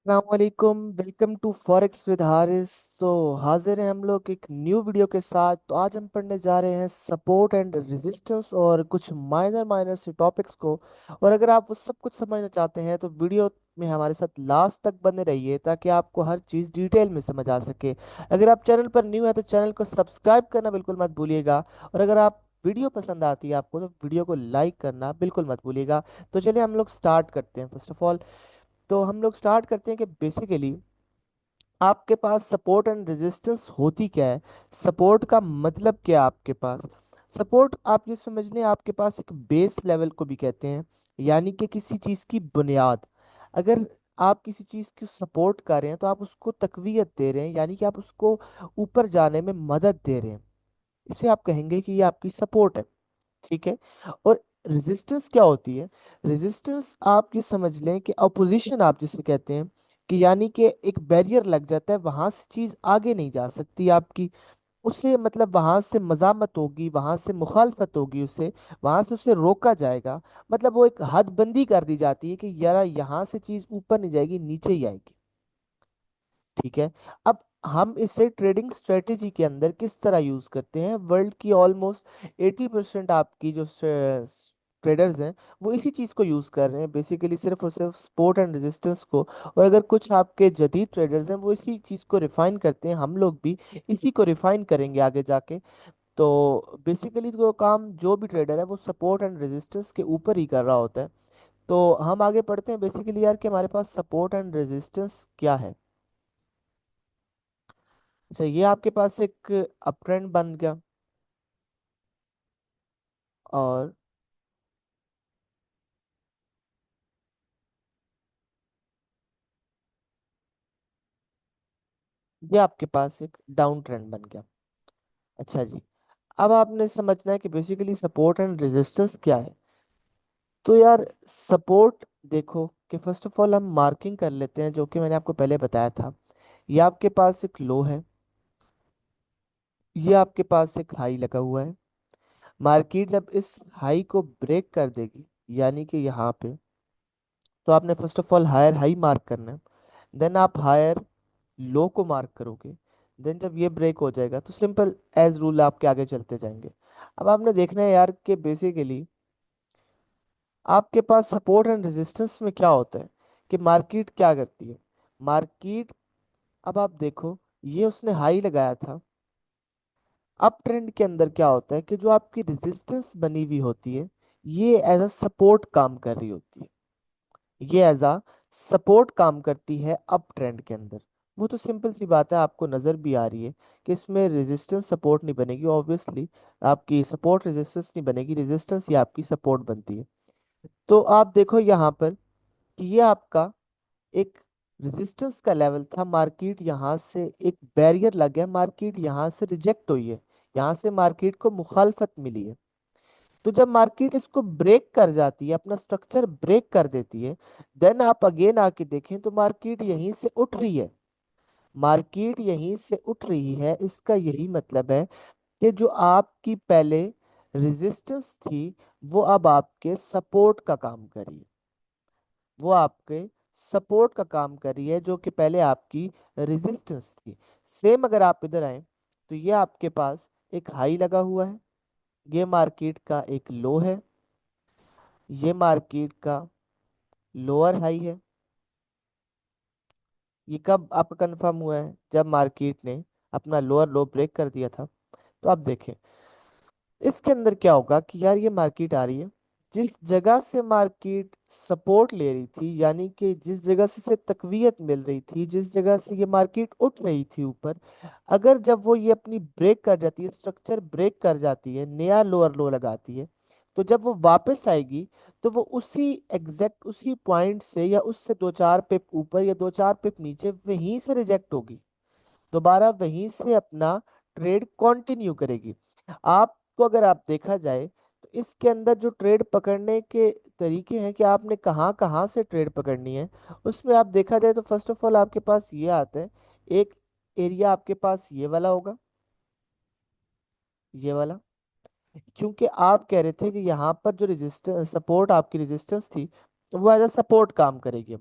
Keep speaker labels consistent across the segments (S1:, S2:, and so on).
S1: वालेकुम। Welcome to forex with Haris. तो हाजिर हैं हम लोग एक न्यू वीडियो के साथ। तो आज हम पढ़ने जा रहे हैं सपोर्ट एंड रेजिस्टेंस और कुछ माइनर माइनर से टॉपिक्स को। और अगर आप वो सब कुछ समझना चाहते हैं तो वीडियो में हमारे साथ लास्ट तक बने रहिए ताकि आपको हर चीज़ डिटेल में समझ आ सके। अगर आप चैनल पर न्यू है तो चैनल को सब्सक्राइब करना बिल्कुल मत भूलिएगा। और अगर आप वीडियो पसंद आती है आपको तो वीडियो को लाइक करना बिल्कुल मत भूलिएगा। तो चलिए हम लोग स्टार्ट करते हैं। फर्स्ट ऑफ ऑल तो हम लोग स्टार्ट करते हैं कि बेसिकली आपके पास सपोर्ट एंड रेजिस्टेंस होती क्या है। सपोर्ट का मतलब क्या है आपके पास। सपोर्ट आप ये समझ लें आपके पास एक बेस लेवल को भी कहते हैं, यानी कि किसी चीज़ की बुनियाद। अगर आप किसी चीज़ की सपोर्ट कर रहे हैं तो आप उसको तकवीत दे रहे हैं, यानी कि आप उसको ऊपर जाने में मदद दे रहे हैं। इसे आप कहेंगे कि ये आपकी सपोर्ट है। ठीक है। और रेजिस्टेंस क्या होती है। रेजिस्टेंस आप ये समझ लें कि अपोजिशन आप जिसे कहते हैं, कि यानी कि एक बैरियर लग जाता है, वहां से चीज आगे नहीं जा सकती आपकी। उससे मतलब वहां से मजामत होगी, वहां से मुखालफत होगी, उससे वहां से उसे रोका जाएगा। मतलब वो एक हदबंदी कर दी जाती है कि यार यहाँ से चीज ऊपर नहीं जाएगी, नीचे ही आएगी। ठीक है। अब हम इसे ट्रेडिंग स्ट्रेटेजी के अंदर किस तरह यूज करते हैं। वर्ल्ड की ऑलमोस्ट 80% आपकी जो ट्रेडर्स हैं वो इसी चीज को यूज कर रहे हैं, बेसिकली सिर्फ और सिर्फ सपोर्ट एंड रेजिस्टेंस को। और अगर कुछ आपके जदीद ट्रेडर्स हैं वो इसी चीज को रिफाइन करते हैं, हम लोग भी इसी को रिफाइन करेंगे आगे जाके। तो बेसिकली वो काम जो भी ट्रेडर है वो सपोर्ट एंड रेजिस्टेंस के ऊपर ही कर रहा होता है। तो हम आगे पढ़ते हैं बेसिकली यार कि हमारे पास सपोर्ट एंड रेजिस्टेंस क्या है। अच्छा, ये आपके पास एक अप ट्रेंड बन गया। और ये आपके पास एक डाउन ट्रेंड बन गया। अच्छा जी। अब आपने समझना है कि बेसिकली सपोर्ट एंड रेजिस्टेंस क्या है। तो यार सपोर्ट देखो कि फर्स्ट ऑफ ऑल हम मार्किंग कर लेते हैं, जो कि मैंने आपको पहले बताया था। ये आपके पास एक लो है, ये आपके पास एक हाई लगा हुआ है। मार्केट जब इस हाई को ब्रेक कर देगी, यानी कि यहाँ पे, तो आपने first of all higher high mark करना है। देन आप हायर लो को मार्क करोगे। देन जब ये ब्रेक हो जाएगा तो सिंपल एज रूल आपके आगे चलते जाएंगे। अब आपने देखना है यार कि बेसिकली आपके पास सपोर्ट एंड रेजिस्टेंस में क्या होता है, कि मार्केट क्या करती है। मार्केट, अब आप देखो, ये उसने हाई लगाया था। अप ट्रेंड के अंदर क्या होता है कि जो आपकी रेजिस्टेंस बनी हुई होती है ये एज अ सपोर्ट काम कर रही होती है। ये एज अ सपोर्ट काम करती है अप ट्रेंड के अंदर। वो तो सिंपल सी बात है, आपको नजर भी आ रही है कि इसमें रेजिस्टेंस सपोर्ट नहीं बनेगी ऑब्वियसली। आपकी सपोर्ट रेजिस्टेंस नहीं बनेगी, रेजिस्टेंस ही आपकी सपोर्ट बनती है। तो आप देखो यहाँ पर कि ये आपका एक रेजिस्टेंस का लेवल था। मार्केट यहाँ से एक बैरियर लग गया, मार्केट यहाँ से रिजेक्ट हुई है, यहाँ से मार्केट को मुखालफत मिली है। तो जब मार्केट इसको ब्रेक कर जाती है, अपना स्ट्रक्चर ब्रेक कर देती है, देन आप अगेन आके देखें तो मार्केट यहीं से उठ रही है। मार्केट यहीं से उठ रही है, इसका यही मतलब है कि जो आपकी पहले रेजिस्टेंस थी वो अब आपके सपोर्ट का काम कर रही है। वो आपके सपोर्ट का काम कर रही है, जो कि पहले आपकी रेजिस्टेंस थी। सेम अगर आप इधर आए तो ये आपके पास एक हाई लगा हुआ है, ये मार्केट का एक लो है, ये मार्केट का लोअर हाई है। ये कब आपका कंफर्म हुआ है, जब मार्केट ने अपना लोअर लो ब्रेक कर दिया था। तो आप देखें इसके अंदर क्या होगा कि यार ये मार्केट आ रही है, जिस जगह से मार्केट सपोर्ट ले रही थी, यानी कि जिस जगह से इसे तकवीत मिल रही थी, जिस जगह से ये मार्केट उठ रही थी ऊपर, अगर जब वो ये अपनी ब्रेक कर जाती है, स्ट्रक्चर ब्रेक कर जाती है, नया लोअर लो लगाती है, तो जब वो वापस आएगी तो वो उसी एग्जैक्ट उसी पॉइंट से या उससे दो चार पिप ऊपर या दो चार पिप नीचे वहीं से रिजेक्ट होगी, दोबारा वहीं से अपना ट्रेड कंटिन्यू करेगी। आपको अगर आप देखा जाए तो इसके अंदर जो ट्रेड पकड़ने के तरीके हैं कि आपने कहाँ कहाँ से ट्रेड पकड़नी है, उसमें आप देखा जाए तो फर्स्ट ऑफ ऑल आपके पास ये आता है। एक एरिया आपके पास ये वाला होगा, ये वाला। क्योंकि आप कह रहे थे कि यहाँ पर जो रेजिस्टेंस सपोर्ट आपकी रेजिस्टेंस थी वो एज अ सपोर्ट काम करेगी।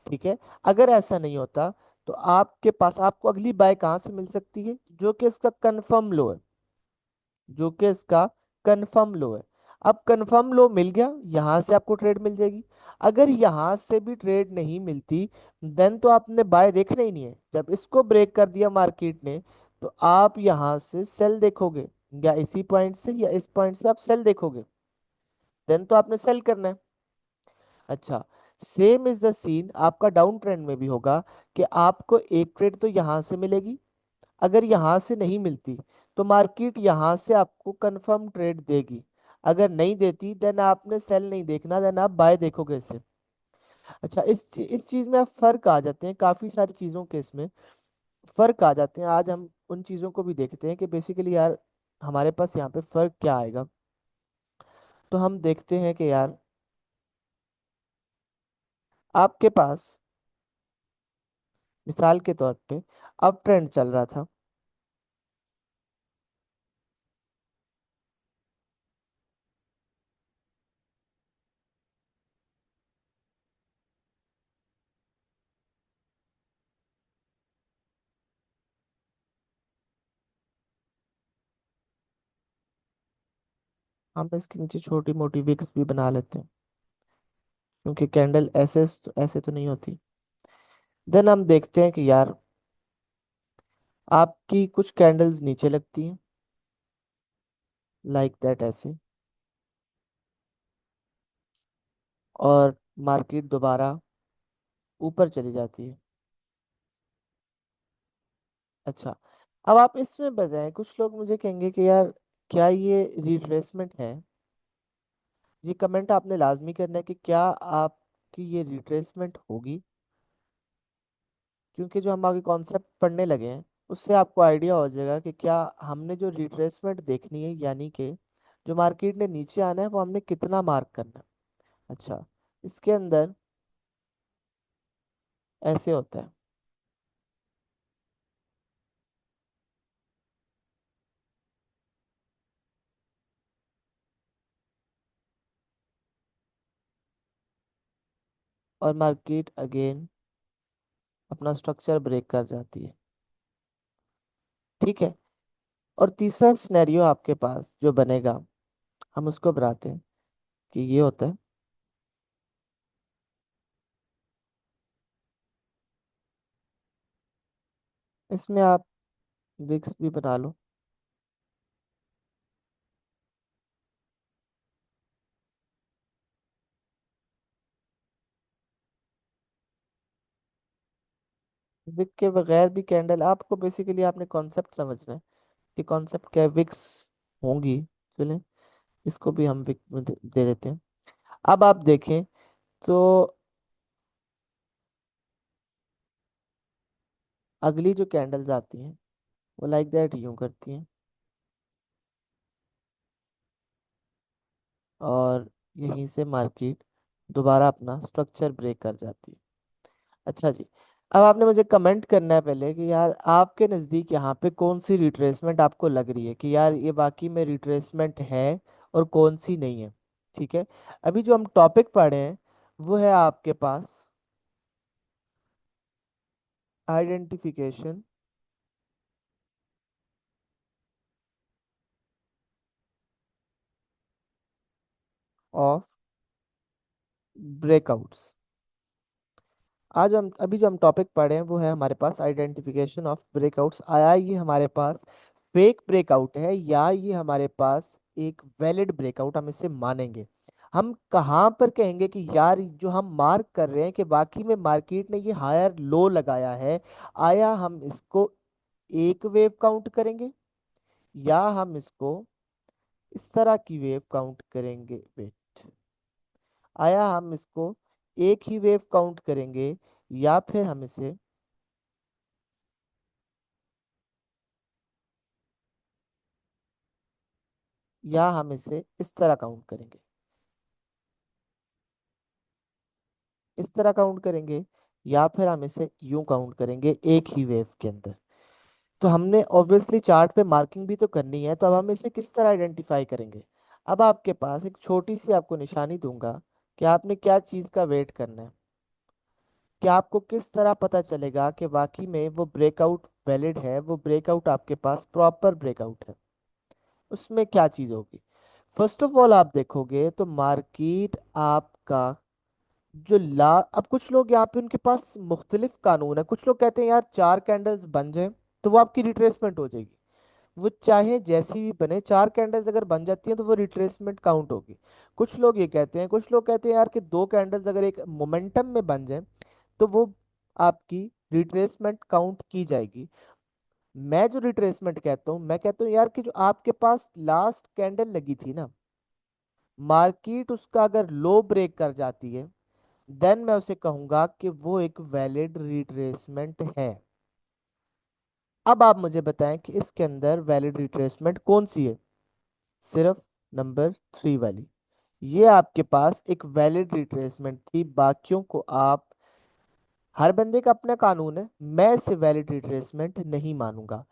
S1: ठीक है। अगर ऐसा नहीं होता तो आपके पास आपको अगली बाय कहाँ से मिल सकती है, जो कि इसका कंफर्म लो है, जो कि इसका कंफर्म लो है। अब कंफर्म लो मिल गया, यहां से आपको ट्रेड मिल जाएगी। अगर यहां से भी ट्रेड नहीं मिलती, देन तो आपने बाय देखना ही नहीं है। जब इसको ब्रेक कर दिया मार्केट ने, तो आप यहां से सेल देखोगे, या इसी पॉइंट से या इस पॉइंट से आप सेल देखोगे, देन तो आपने सेल करना है। अच्छा, सेम इज द सीन आपका डाउन ट्रेंड में भी होगा, कि आपको एक ट्रेड तो यहां से मिलेगी। अगर यहां से नहीं मिलती, तो मार्केट यहां से आपको कंफर्म ट्रेड देगी। अगर नहीं देती, देन आपने सेल नहीं देखना, देन आप बाय देखोगे इसे। अच्छा, इस चीज में आप फर्क आ जाते हैं, काफी सारी चीजों के इसमें फर्क आ जाते हैं। आज हम उन चीजों को भी देखते हैं कि बेसिकली यार हमारे पास यहाँ पे फर्क क्या आएगा। तो हम देखते हैं कि यार आपके पास मिसाल के तौर पे अप ट्रेंड चल रहा था। हम इसके नीचे छोटी मोटी विक्स भी बना लेते हैं, क्योंकि कैंडल ऐसे तो नहीं होती। देन हम देखते हैं कि यार आपकी कुछ कैंडल्स नीचे लगती हैं, लाइक दैट ऐसे, और मार्केट दोबारा ऊपर चली जाती है। अच्छा, अब आप इसमें बताएं, कुछ लोग मुझे कहेंगे कि यार क्या ये रिट्रेसमेंट है। ये कमेंट आपने लाजमी करना है कि क्या आपकी ये रिट्रेसमेंट होगी, क्योंकि जो हम आगे कॉन्सेप्ट पढ़ने लगे हैं, उससे आपको आइडिया हो जाएगा कि क्या हमने जो रिट्रेसमेंट देखनी है, यानी कि जो मार्केट ने नीचे आना है, वो हमने कितना मार्क करना है। अच्छा, इसके अंदर ऐसे होता है। और मार्केट अगेन अपना स्ट्रक्चर ब्रेक कर जाती है। ठीक है। और तीसरा सिनेरियो आपके पास जो बनेगा, हम उसको बनाते हैं कि ये होता है। इसमें आप विक्स भी बना लो। विक के बगैर भी कैंडल, आपको बेसिकली आपने कॉन्सेप्ट समझना है कि कॉन्सेप्ट क्या है। विक्स होंगी, चलें इसको भी हम विक में दे देते हैं। अब आप देखें तो अगली जो कैंडल्स आती हैं, वो लाइक दैट यूं करती हैं, और यहीं से मार्केट दोबारा अपना स्ट्रक्चर ब्रेक कर जाती है। अच्छा जी, अब आपने मुझे कमेंट करना है पहले कि यार आपके नज़दीक यहाँ पे कौन सी रिट्रेसमेंट आपको लग रही है, कि यार ये वाकई में रिट्रेसमेंट है और कौन सी नहीं है। ठीक है। अभी जो हम टॉपिक पढ़े हैं, वो है आपके पास आइडेंटिफिकेशन ऑफ ब्रेकआउट्स। आज हम अभी जो हम टॉपिक पढ़े हैं, वो है हमारे पास आइडेंटिफिकेशन ऑफ ब्रेकआउट्स। आया ये हमारे पास फेक ब्रेकआउट है, या ये हमारे पास एक वैलिड ब्रेकआउट हम इसे मानेंगे। हम कहाँ पर कहेंगे कि यार जो हम मार्क कर रहे हैं कि वाकई में मार्केट ने ये हायर लो लगाया है, आया हम इसको एक वेव काउंट करेंगे, या हम इसको इस तरह की वेव काउंट करेंगे। वेट, आया हम इसको एक ही वेव काउंट करेंगे, या फिर हम इसे, या हम इसे इस तरह काउंट करेंगे, इस तरह काउंट करेंगे, या फिर हम इसे यूं काउंट करेंगे एक ही वेव के अंदर। तो हमने ऑब्वियसली चार्ट पे मार्किंग भी तो करनी है, तो अब हम इसे किस तरह आइडेंटिफाई करेंगे। अब आपके पास एक छोटी सी आपको निशानी दूंगा कि आपने क्या चीज़ का वेट करना है। कि आपको किस तरह पता चलेगा कि वाकई में वो ब्रेकआउट वैलिड है, वो ब्रेकआउट आपके पास प्रॉपर ब्रेकआउट है? उसमें क्या चीज़ होगी? फर्स्ट ऑफ ऑल आप देखोगे तो मार्केट आपका जो ला, अब कुछ लोग यहाँ पे उनके पास मुख्तलिफ कानून है। कुछ लोग कहते हैं यार 4 कैंडल्स बन जाए तो वो आपकी रिट्रेसमेंट हो जाएगी। वो चाहे जैसी भी बने, 4 कैंडल्स अगर बन जाती हैं तो वो रिट्रेसमेंट काउंट होगी। कुछ लोग ये कहते हैं, कुछ लोग कहते हैं यार कि 2 कैंडल्स अगर एक मोमेंटम में बन जाए तो वो आपकी रिट्रेसमेंट काउंट की जाएगी। मैं जो रिट्रेसमेंट कहता हूँ, मैं कहता हूँ यार कि जो आपके पास लास्ट कैंडल लगी थी ना, मार्केट उसका अगर लो ब्रेक कर जाती है, देन मैं उसे कहूंगा कि वो एक वैलिड रिट्रेसमेंट है। अब आप मुझे बताएं कि इसके अंदर वैलिड रिट्रेसमेंट कौन सी है? सिर्फ नंबर 3 वाली। ये आपके पास एक वैलिड रिट्रेसमेंट थी। बाकियों को आप, हर बंदे का अपना कानून है, मैं इसे वैलिड रिट्रेसमेंट नहीं मानूंगा।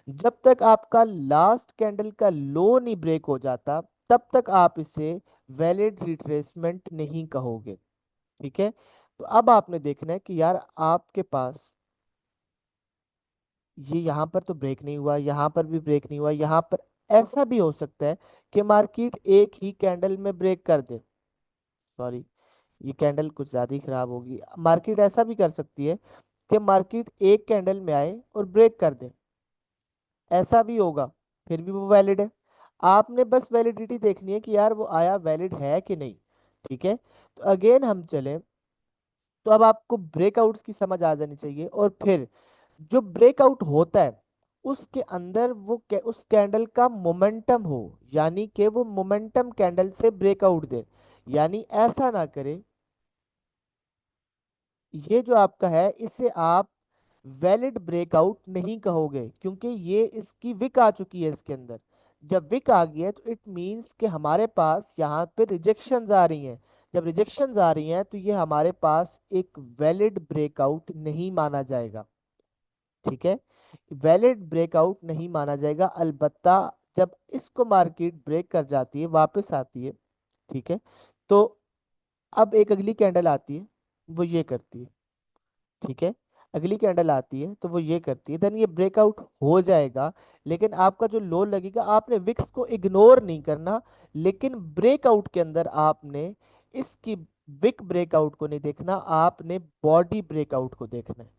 S1: जब तक आपका लास्ट कैंडल का लो नहीं ब्रेक हो जाता, तब तक आप इसे वैलिड रिट्रेसमेंट नहीं कहोगे। ठीक है? तो अब आपने देखना है कि यार आपके पास ये यहाँ पर तो ब्रेक नहीं हुआ, यहाँ पर भी ब्रेक नहीं हुआ, यहाँ पर ऐसा भी हो सकता है कि मार्केट एक ही कैंडल में ब्रेक कर दे। सॉरी, ये कैंडल कुछ ज़्यादा ही खराब होगी। मार्केट ऐसा भी कर सकती है कि मार्केट एक कैंडल में आए और ब्रेक कर दे, ऐसा भी होगा, फिर भी वो वैलिड है। आपने बस वैलिडिटी देखनी है कि यार वो आया वैलिड है कि नहीं। ठीक है? तो अगेन हम चलें, तो अब आपको ब्रेकआउट्स की समझ आ जानी चाहिए। और फिर जो ब्रेकआउट होता है उसके अंदर वो उस कैंडल का मोमेंटम हो, यानी कि वो मोमेंटम कैंडल से ब्रेकआउट दे। यानी ऐसा ना करे, ये जो आपका है इसे आप वैलिड ब्रेकआउट नहीं कहोगे, क्योंकि ये इसकी विक आ चुकी है इसके अंदर। जब विक आ गई है तो इट मींस कि हमारे पास यहाँ पे रिजेक्शंस आ रही हैं। जब रिजेक्शंस आ रही हैं तो ये हमारे पास एक वैलिड ब्रेकआउट नहीं माना जाएगा। ठीक है? वैलिड ब्रेकआउट नहीं माना जाएगा, अलबत्ता जब इसको मार्केट ब्रेक कर जाती है, वापस आती है। ठीक है? तो अब एक अगली कैंडल आती है, वो ये करती है। ठीक है? अगली कैंडल आती है तो वो ये करती है, देन ये ब्रेकआउट हो जाएगा। लेकिन आपका जो लो लगेगा, आपने विक्स को इग्नोर नहीं करना, लेकिन ब्रेकआउट के अंदर आपने इसकी विक ब्रेकआउट को नहीं देखना, आपने बॉडी ब्रेकआउट को देखना है।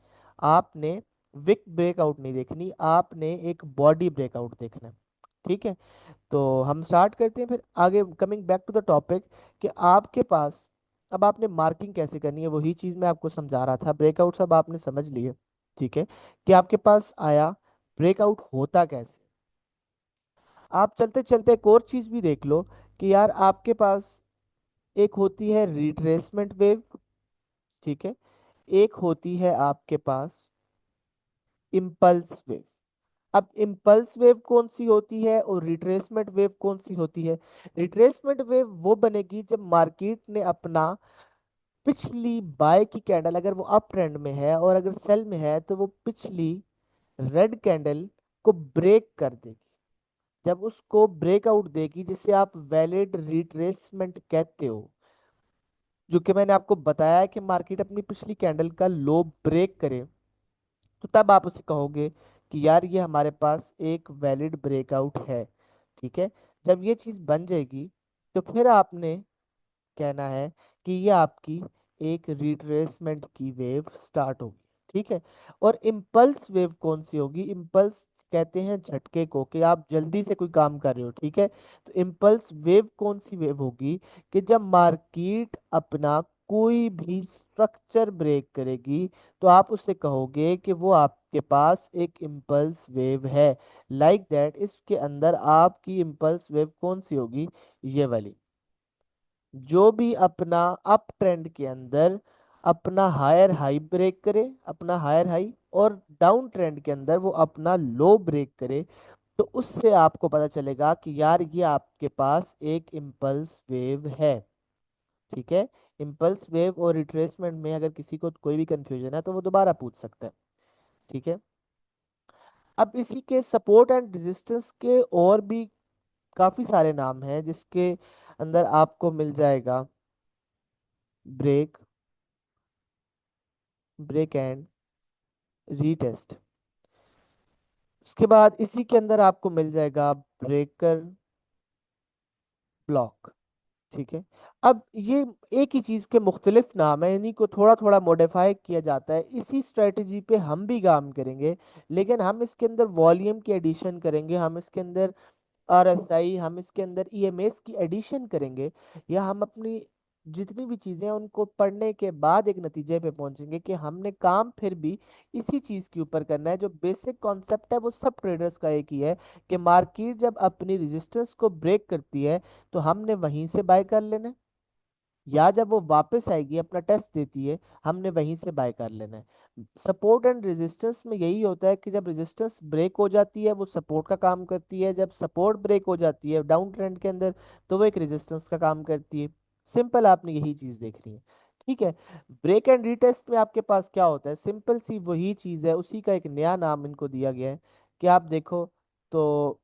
S1: आपने विक ब्रेकआउट नहीं देखनी, आपने एक बॉडी ब्रेकआउट देखना है। ठीक है? तो हम स्टार्ट करते हैं फिर आगे, coming back to the topic, कि आपके पास अब आपने मार्किंग कैसे करनी है, वही चीज़ मैं आपको समझा रहा था। ब्रेकआउट सब आपने समझ लिए। ठीक है? कि आपके पास आया, ब्रेकआउट होता कैसे। आप चलते चलते एक और चीज़ भी देख लो कि यार आपके पास एक होती है रिट्रेसमेंट वेव। ठीक है? एक होती है आपके पास इम्पल्स वेव। अब इम्पल्स वेव कौन सी होती है और रिट्रेसमेंट वेव कौन सी होती है? रिट्रेसमेंट वेव वो बनेगी जब मार्केट ने अपना पिछली बाय की कैंडल, अगर वो अप ट्रेंड में है और अगर सेल में है, तो वो पिछली रेड कैंडल को ब्रेक कर देगी। जब उसको ब्रेकआउट देगी, जिसे आप वैलिड रिट्रेसमेंट कहते हो, जो कि मैंने आपको बताया कि मार्केट अपनी पिछली कैंडल का लो ब्रेक करे, तो तब आप उसे कहोगे कि यार ये हमारे पास एक वैलिड ब्रेकआउट है। ठीक है? जब ये चीज़ बन जाएगी तो फिर आपने कहना है कि ये आपकी एक रिट्रेसमेंट की वेव स्टार्ट होगी। ठीक है? और इम्पल्स वेव कौन सी होगी? इम्पल्स कहते हैं झटके को, कि आप जल्दी से कोई काम कर रहे हो। ठीक है? तो इम्पल्स वेव कौन सी वेव होगी? कि जब मार्केट अपना कोई भी स्ट्रक्चर ब्रेक करेगी, तो आप उससे कहोगे कि वो आपके पास एक इम्पल्स वेव है। लाइक दैट, इसके अंदर आपकी इम्पल्स वेव कौन सी होगी? ये वाली, जो भी अपना अप ट्रेंड के अंदर अपना हायर हाई ब्रेक करे, अपना हायर हाई, और डाउन ट्रेंड के अंदर वो अपना लो ब्रेक करे, तो उससे आपको पता चलेगा कि यार ये आपके पास एक इम्पल्स वेव है। ठीक है? इम्पल्स वेव और रिट्रेसमेंट में अगर किसी को कोई भी कंफ्यूजन है तो वो दोबारा पूछ सकता है। ठीक है? अब इसी के सपोर्ट एंड रेजिस्टेंस के और भी काफी सारे नाम हैं, जिसके अंदर आपको मिल जाएगा ब्रेक, ब्रेक एंड रीटेस्ट। उसके बाद इसी के अंदर आपको मिल जाएगा ब्रेकर ब्लॉक। ठीक है। अब ये एक ही चीज के मुख्तलिफ नाम है, इन्हीं को थोड़ा थोड़ा मॉडिफाई किया जाता है। इसी स्ट्रेटजी पे हम भी काम करेंगे, लेकिन हम इसके अंदर वॉल्यूम की एडिशन करेंगे, हम इसके अंदर RSI, हम इसके अंदर EMS की एडिशन करेंगे, या हम अपनी जितनी भी चीजें हैं उनको पढ़ने के बाद एक नतीजे पे पहुंचेंगे कि हमने काम फिर भी इसी चीज के ऊपर करना है। जो बेसिक कॉन्सेप्ट है वो सब ट्रेडर्स का एक ही है कि मार्केट जब अपनी रेजिस्टेंस को ब्रेक करती है तो हमने वहीं से बाय कर लेना है, या जब वो वापस आएगी अपना टेस्ट देती है हमने वहीं से बाय कर लेना है। सपोर्ट एंड रेजिस्टेंस में यही होता है कि जब रेजिस्टेंस ब्रेक हो जाती है वो सपोर्ट का काम करती है, जब सपोर्ट ब्रेक हो जाती है डाउन ट्रेंड के अंदर तो वो एक रेजिस्टेंस का काम करती है। सिंपल, आपने यही चीज देखनी है। ठीक है। ब्रेक एंड रीटेस्ट में आपके पास क्या होता है, सिंपल सी वही चीज है, उसी का एक नया नाम इनको दिया गया है। कि आप देखो तो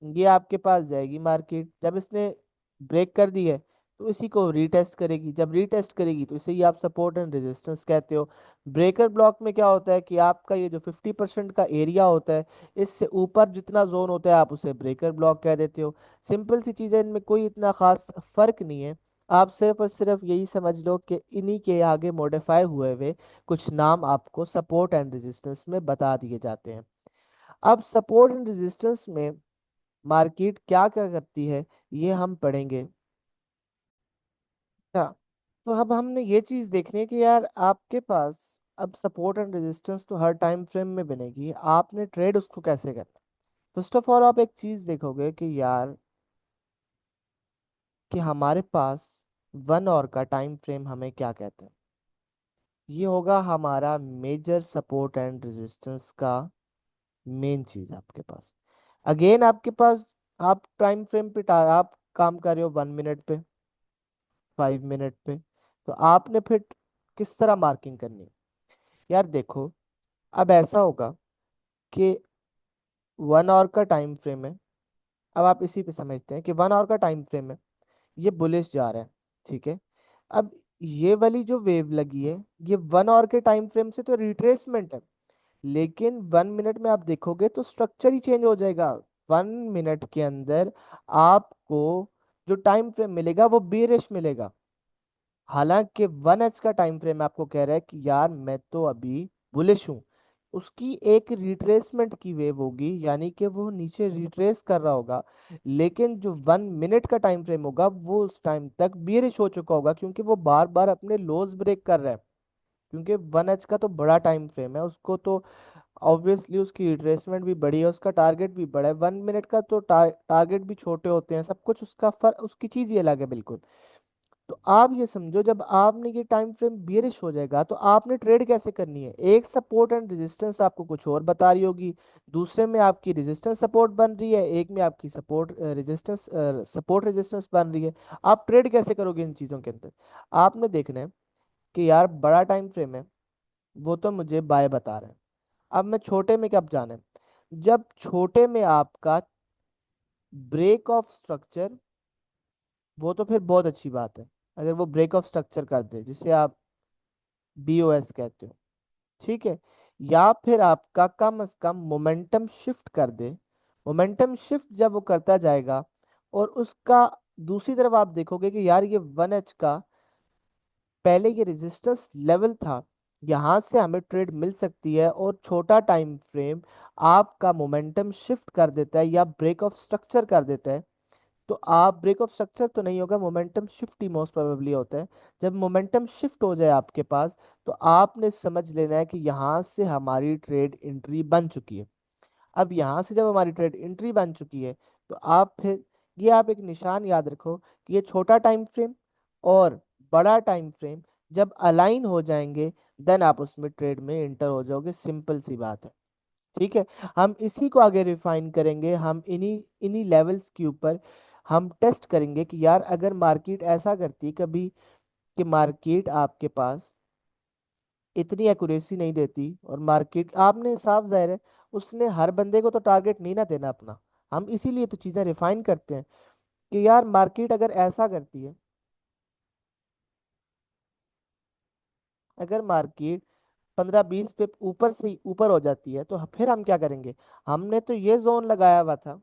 S1: ये आपके पास जाएगी मार्केट, जब इसने ब्रेक कर दी है तो इसी को रीटेस्ट करेगी, जब रीटेस्ट करेगी तो इसे ही आप सपोर्ट एंड रेजिस्टेंस कहते हो। ब्रेकर ब्लॉक में क्या होता है कि आपका ये जो 50% का एरिया होता है, इससे ऊपर जितना जोन होता है आप उसे ब्रेकर ब्लॉक कह देते हो। सिंपल सी चीज़ है, इनमें कोई इतना खास फर्क नहीं है। आप सिर्फ और सिर्फ यही समझ लो कि इन्हीं के आगे मॉडिफाई हुए हुए कुछ नाम आपको सपोर्ट एंड रेजिस्टेंस में बता दिए जाते हैं। अब सपोर्ट एंड रेजिस्टेंस में मार्केट क्या क्या करती है ये हम पढ़ेंगे। अच्छा, तो अब हमने ये चीज देखनी है कि यार आपके पास अब सपोर्ट एंड रेजिस्टेंस तो हर टाइम फ्रेम में बनेगी, आपने ट्रेड उसको कैसे करना। फर्स्ट ऑफ ऑल आप एक चीज देखोगे कि यार कि हमारे पास 1 आवर का टाइम फ्रेम हमें क्या कहते हैं। ये होगा हमारा मेजर सपोर्ट एंड रेजिस्टेंस का मेन चीज आपके पास। अगेन आपके पास, आप टाइम फ्रेम पे आप काम कर रहे हो 1 मिनट पे, 5 मिनट पे, तो आपने फिर किस तरह मार्किंग करनी है। यार देखो, अब ऐसा होगा कि 1 आवर का टाइम फ्रेम है। अब आप इसी पे समझते हैं कि 1 आवर का टाइम फ्रेम है, ये बुलिश जा रहा है। ठीक है। अब ये वाली जो वेव लगी है ये 1 आवर के टाइम फ्रेम से तो रिट्रेसमेंट है, लेकिन 1 मिनट में आप देखोगे तो स्ट्रक्चर ही चेंज हो जाएगा। 1 मिनट के अंदर आपको जो टाइम फ्रेम मिलेगा वो बेरिश मिलेगा। हालांकि 1 एच का टाइम फ्रेम आपको कह रहा है कि यार मैं तो अभी बुलिश हूँ, उसकी एक रिट्रेसमेंट की वेव होगी, यानी कि वो नीचे रिट्रेस कर रहा होगा। लेकिन जो 1 मिनट का टाइम फ्रेम होगा वो उस टाइम तक बियरिश हो चुका होगा, क्योंकि वो बार बार अपने लोज ब्रेक कर रहा है। क्योंकि 1 एच का तो बड़ा टाइम फ्रेम है, उसको तो ऑब्वियसली उसकी रिट्रेसमेंट भी बड़ी है, उसका टारगेट भी बड़ा है। 1 मिनट का तो टारगेट भी छोटे होते हैं, सब कुछ उसका उसकी चीज ही अलग है बिल्कुल। तो आप ये समझो, जब आपने ये टाइम फ्रेम बियरिश हो जाएगा तो आपने ट्रेड कैसे करनी है। एक सपोर्ट एंड रेजिस्टेंस आपको कुछ और बता रही होगी, दूसरे में आपकी रेजिस्टेंस सपोर्ट बन रही है, एक में आपकी सपोर्ट रेजिस्टेंस बन रही है। आप ट्रेड कैसे करोगे इन चीज़ों के अंदर। आपने देखना है कि यार बड़ा टाइम फ्रेम है, वो तो मुझे बाय बता रहा है। अब मैं छोटे में कब जाना है, जब छोटे में आपका ब्रेक ऑफ स्ट्रक्चर, वो तो फिर बहुत अच्छी बात है। अगर वो ब्रेक ऑफ स्ट्रक्चर कर दे जिसे आप BOS कहते हो, ठीक है, या फिर आपका कम से कम मोमेंटम शिफ्ट कर दे। मोमेंटम शिफ्ट जब वो करता जाएगा और उसका दूसरी तरफ आप देखोगे कि यार ये 1 एच का पहले ये रेजिस्टेंस लेवल था, यहाँ से हमें ट्रेड मिल सकती है, और छोटा टाइम फ्रेम आपका मोमेंटम शिफ्ट कर देता है या ब्रेक ऑफ स्ट्रक्चर कर देता है। तो आप ब्रेक ऑफ स्ट्रक्चर तो नहीं होगा, मोमेंटम शिफ्ट ही मोस्ट प्रोबेबली होता है। जब मोमेंटम शिफ्ट हो जाए आपके पास तो आपने समझ लेना है कि यहाँ से हमारी ट्रेड एंट्री बन चुकी है। अब यहाँ से जब हमारी ट्रेड एंट्री बन चुकी है तो आप फिर ये आप एक निशान याद रखो कि ये छोटा टाइम फ्रेम और बड़ा टाइम फ्रेम जब अलाइन हो जाएंगे देन आप उसमें ट्रेड में एंटर हो जाओगे। सिंपल सी बात है। ठीक है। हम इसी को आगे रिफाइन करेंगे, हम इन्हीं इन्हीं लेवल्स के ऊपर हम टेस्ट करेंगे कि यार अगर मार्केट ऐसा करती है कभी कि मार्केट आपके पास इतनी एक्यूरेसी नहीं देती, और मार्केट आपने साफ जाहिर है उसने हर बंदे को तो टारगेट नहीं ना देना अपना। हम इसीलिए तो चीज़ें रिफाइन करते हैं कि यार मार्केट अगर ऐसा करती है, अगर मार्केट 15-20 पे ऊपर से ऊपर हो जाती है, तो फिर हम क्या करेंगे? हमने तो ये जोन लगाया हुआ था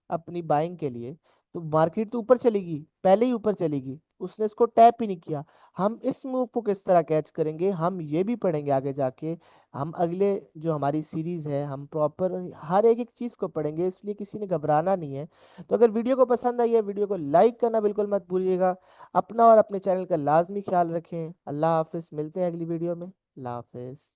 S1: अपनी बाइंग के लिए, तो मार्केट तो ऊपर चलेगी, पहले ही ऊपर चलेगी, उसने इसको टैप ही नहीं किया। हम इस मूव को किस तरह कैच करेंगे, हम ये भी पढ़ेंगे आगे जाके। हम अगले जो हमारी सीरीज है, हम प्रॉपर हर एक एक चीज को पढ़ेंगे, इसलिए किसी ने घबराना नहीं है। तो अगर वीडियो को पसंद आई है, वीडियो को लाइक करना बिल्कुल मत भूलिएगा। अपना और अपने चैनल का लाजमी ख्याल रखें। अल्लाह हाफिज, मिलते हैं अगली वीडियो में। अल्लाह हाफिज।